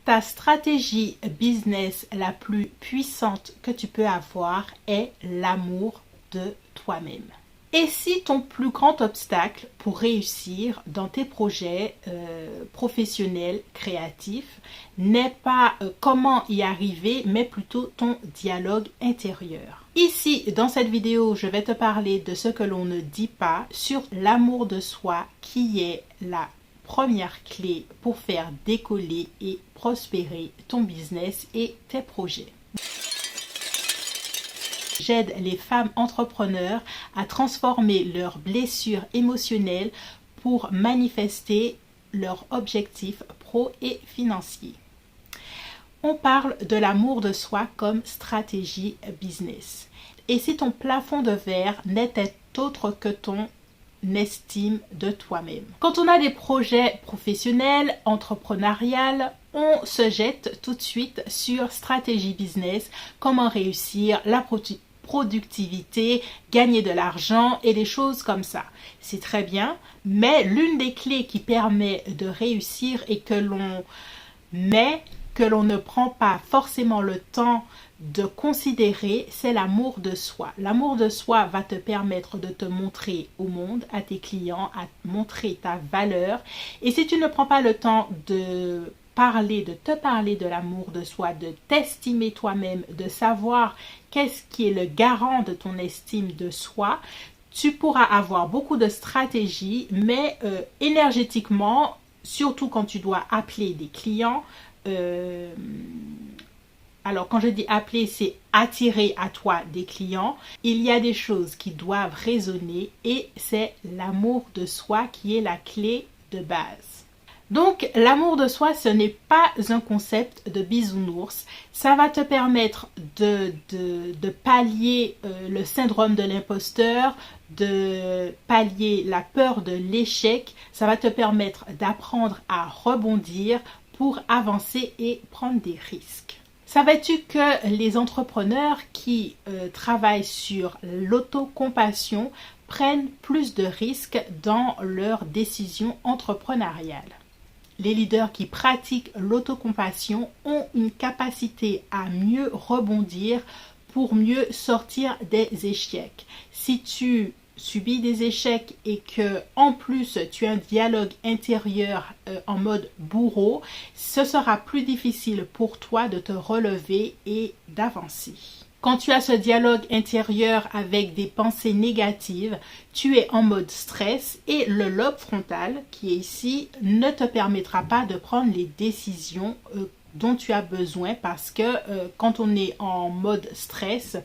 ta stratégie business la plus puissante que tu peux avoir est l'amour de toi-même. Et si ton plus grand obstacle pour réussir dans tes projets professionnels, créatifs, n'est pas comment y arriver, mais plutôt ton dialogue intérieur. Ici, dans cette vidéo, je vais te parler de ce que l'on ne dit pas sur l'amour de soi qui est la première clé pour faire décoller et prospérer ton business et tes projets. J'aide les femmes entrepreneurs à transformer leurs blessures émotionnelles pour manifester leurs objectifs pro et financiers. On parle de l'amour de soi comme stratégie business. Et si ton plafond de verre n'était autre que ton estime de toi-même. Quand on a des projets professionnels, entrepreneuriales, on se jette tout de suite sur stratégie business, comment réussir la productivité, gagner de l'argent et des choses comme ça. C'est très bien, mais l'une des clés qui permet de réussir et que l'on ne prend pas forcément le temps de considérer, c'est l'amour de soi. L'amour de soi va te permettre de te montrer au monde, à tes clients, à montrer ta valeur. Et si tu ne prends pas le temps de te parler de l'amour de soi, de t'estimer toi-même, de savoir qu'est-ce qui est le garant de ton estime de soi, tu pourras avoir beaucoup de stratégies, mais énergétiquement, surtout quand tu dois appeler des clients, alors quand je dis appeler, c'est attirer à toi des clients. Il y a des choses qui doivent résonner et c'est l'amour de soi qui est la clé de base. Donc l'amour de soi, ce n'est pas un concept de bisounours. Ça va te permettre de pallier le syndrome de l'imposteur, de pallier la peur de l'échec. Ça va te permettre d'apprendre à rebondir pour avancer et prendre des risques. Savais-tu que les entrepreneurs qui travaillent sur l'autocompassion prennent plus de risques dans leurs décisions entrepreneuriales? Les leaders qui pratiquent l'autocompassion ont une capacité à mieux rebondir pour mieux sortir des échecs. Si tu subis des échecs et que en plus tu as un dialogue intérieur en mode bourreau, ce sera plus difficile pour toi de te relever et d'avancer. Quand tu as ce dialogue intérieur avec des pensées négatives, tu es en mode stress et le lobe frontal qui est ici ne te permettra pas de prendre les décisions dont tu as besoin parce que quand on est en mode stress,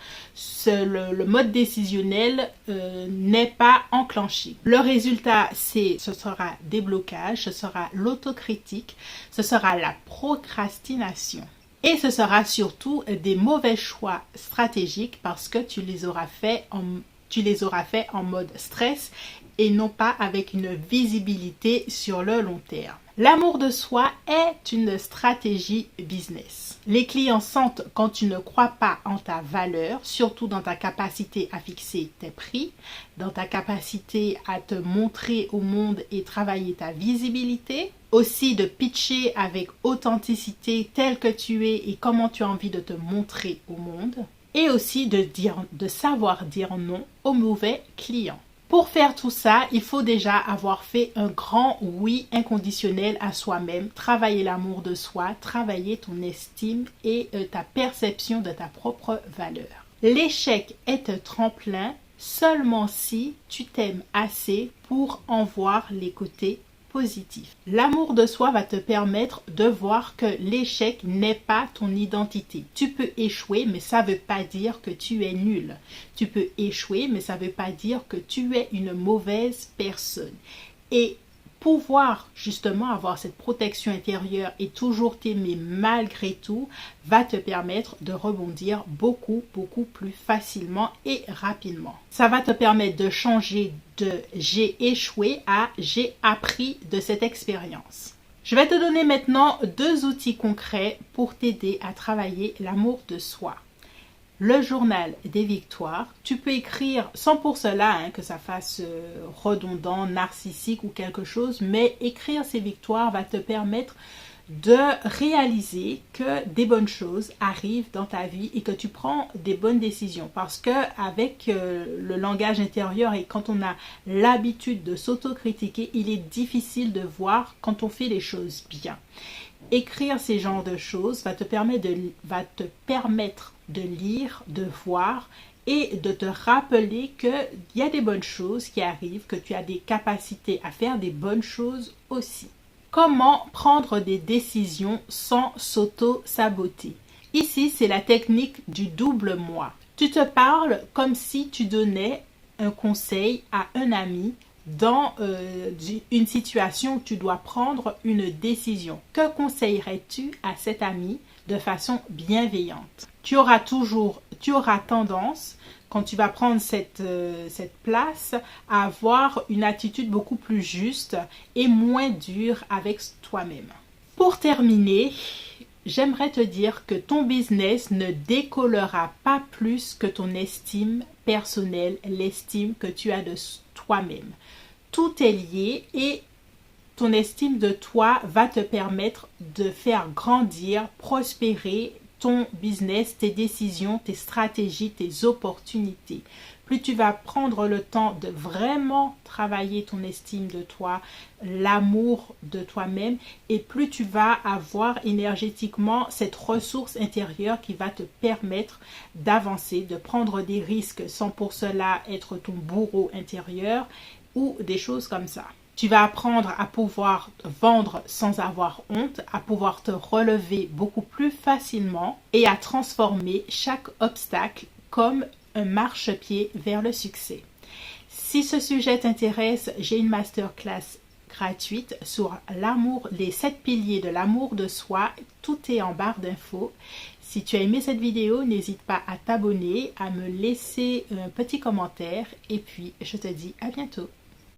le mode décisionnel n'est pas enclenché. Le résultat, ce sera des blocages, ce sera l'autocritique, ce sera la procrastination. Et ce sera surtout des mauvais choix stratégiques parce que tu les auras fait en mode stress et non pas avec une visibilité sur le long terme. L'amour de soi est une stratégie business. Les clients sentent quand tu ne crois pas en ta valeur, surtout dans ta capacité à fixer tes prix, dans ta capacité à te montrer au monde et travailler ta visibilité, aussi de pitcher avec authenticité tel que tu es et comment tu as envie de te montrer au monde, et aussi de savoir dire non aux mauvais clients. Pour faire tout ça, il faut déjà avoir fait un grand oui inconditionnel à soi-même, travailler l'amour de soi, travailler ton estime et ta perception de ta propre valeur. L'échec est un tremplin seulement si tu t'aimes assez pour en voir les côtés positifs. L'amour de soi va te permettre de voir que l'échec n'est pas ton identité. Tu peux échouer, mais ça ne veut pas dire que tu es nul. Tu peux échouer, mais ça ne veut pas dire que tu es une mauvaise personne. Et pouvoir justement avoir cette protection intérieure et toujours t'aimer malgré tout va te permettre de rebondir beaucoup plus facilement et rapidement. Ça va te permettre de changer de j'ai échoué à j'ai appris de cette expérience. Je vais te donner maintenant 2 outils concrets pour t'aider à travailler l'amour de soi. Le journal des victoires. Tu peux écrire, sans pour cela que ça fasse redondant, narcissique ou quelque chose, mais écrire ces victoires va te permettre de réaliser que des bonnes choses arrivent dans ta vie et que tu prends des bonnes décisions. Parce que avec le langage intérieur et quand on a l'habitude de s'autocritiquer, il est difficile de voir quand on fait les choses bien. Écrire ces genres de choses va te permettre de lire, de voir et de te rappeler qu'il y a des bonnes choses qui arrivent, que tu as des capacités à faire des bonnes choses aussi. Comment prendre des décisions sans s'auto-saboter? Ici, c'est la technique du double moi. Tu te parles comme si tu donnais un conseil à un ami dans une situation où tu dois prendre une décision. Que conseillerais-tu à cet ami de façon bienveillante? Tu auras tendance, quand tu vas prendre cette place, à avoir une attitude beaucoup plus juste et moins dure avec toi-même. Pour terminer, j'aimerais te dire que ton business ne décollera pas plus que ton estime personnelle, l'estime que tu as de toi-même. Tout est lié et ton estime de toi va te permettre de faire grandir, prospérer ton business, tes décisions, tes stratégies, tes opportunités. Plus tu vas prendre le temps de vraiment travailler ton estime de toi, l'amour de toi-même, et plus tu vas avoir énergétiquement cette ressource intérieure qui va te permettre d'avancer, de prendre des risques sans pour cela être ton bourreau intérieur ou des choses comme ça. Tu vas apprendre à pouvoir vendre sans avoir honte, à pouvoir te relever beaucoup plus facilement et à transformer chaque obstacle comme un marchepied vers le succès. Si ce sujet t'intéresse, j'ai une masterclass gratuite sur l'amour, les 7 piliers de l'amour de soi. Tout est en barre d'infos. Si tu as aimé cette vidéo, n'hésite pas à t'abonner, à me laisser un petit commentaire et puis je te dis à bientôt.